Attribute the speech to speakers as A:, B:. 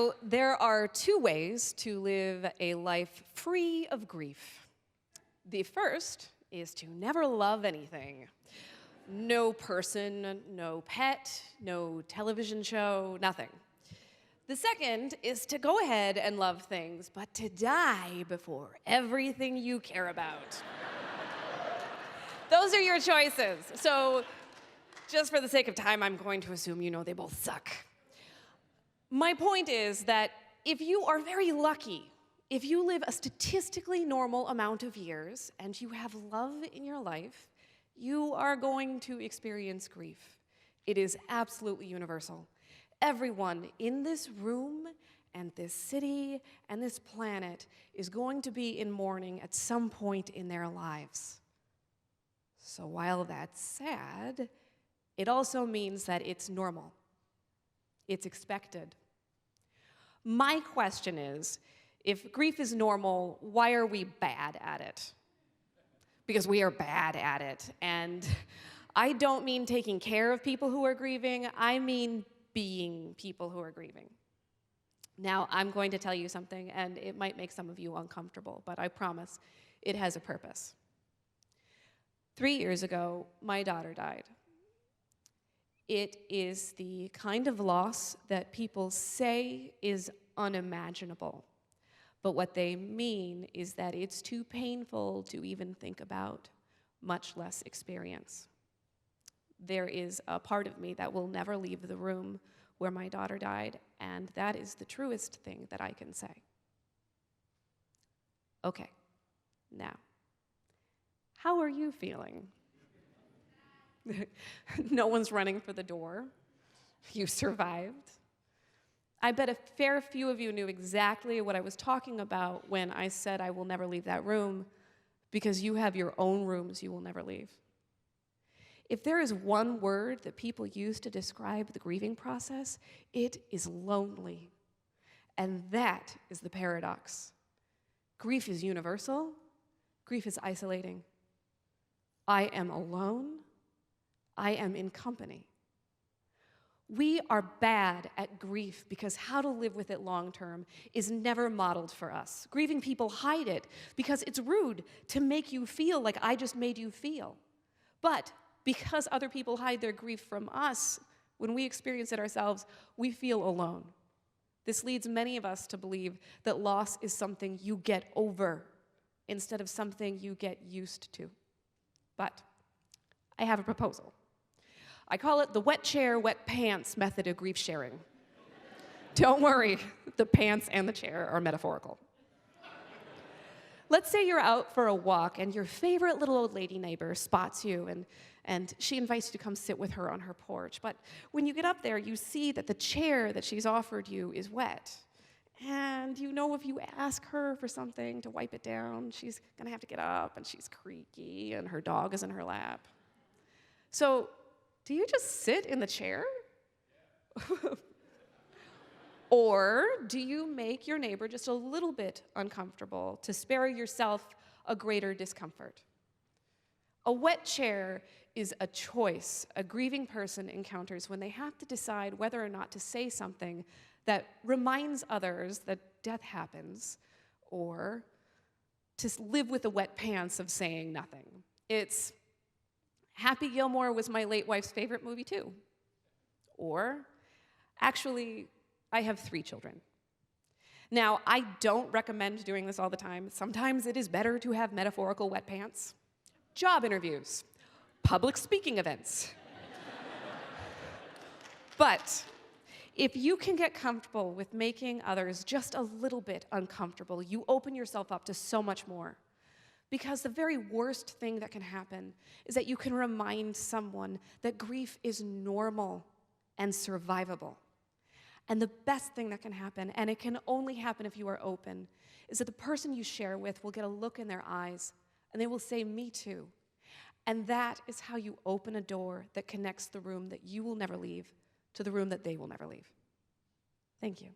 A: So there are two ways to live a life free of grief. The first is to never love anything. No person, no pet, no television show, nothing. The second is to go ahead and love things, but to die before everything you care about. Those are your choices. So just for the sake of time, I'm going to assume you know they both suck. My point is that if you are very lucky, if you live a statistically normal amount of years and you have love in your life, you are going to experience grief. It is absolutely universal. Everyone in this room and this city and this planet is going to be in mourning at some point in their lives. So while that's sad, it also means that it's normal. It's expected. My question is, if grief is normal, why are we bad at it? Because we are bad at it. And I don't mean taking care of people who are grieving, I mean being people who are grieving. Now, I'm going to tell you something, and it might make some of you uncomfortable, but I promise it has a purpose. 3 years ago, my daughter died. It is the kind of loss that people say is unimaginable. But what they mean is that it's too painful to even think about, much less experience. There is a part of me that will never leave the room where my daughter died, and that is the truest thing that I can say. Okay, now, how are you feeling? No one's running for the door. You survived. I bet a fair few of you knew exactly what I was talking about when I said I will never leave that room, because you have your own rooms you will never leave. If there is one word that people use to describe the grieving process, it is lonely. And that is the paradox. Grief is universal. Grief is isolating. I am alone. I am in company. We are bad at grief because how to live with it long term is never modeled for us. Grieving people hide it because it's rude to make you feel like I just made you feel. But because other people hide their grief from us, when we experience it ourselves, we feel alone. This leads many of us to believe that loss is something you get over instead of something you get used to. But I have a proposal. I call it the wet chair, wet pants method of grief sharing. Don't worry, the pants and the chair are metaphorical. Let's say you're out for a walk and your favorite little old lady neighbor spots you and she invites you to come sit with her on her porch. But when you get up there, you see that the chair that she's offered you is wet. And you know if you ask her for something to wipe it down, she's gonna have to get up and she's creaky and her dog is in her lap. So, do you just sit in the chair? Or do you make your neighbor just a little bit uncomfortable to spare yourself a greater discomfort? A wet chair is a choice a grieving person encounters when they have to decide whether or not to say something that reminds others that death happens, or to live with the wet pants of saying nothing. It's Happy Gilmore was my late wife's favorite movie too. Or, actually, I have 3 children. Now, I don't recommend doing this all the time. Sometimes it is better to have metaphorical wet pants. Job interviews, public speaking events. But if you can get comfortable with making others just a little bit uncomfortable, you open yourself up to so much more. Because the very worst thing that can happen is that you can remind someone that grief is normal and survivable. And the best thing that can happen, and it can only happen if you are open, is that the person you share with will get a look in their eyes, and they will say, "Me too." And that is how you open a door that connects the room that you will never leave to the room that they will never leave. Thank you.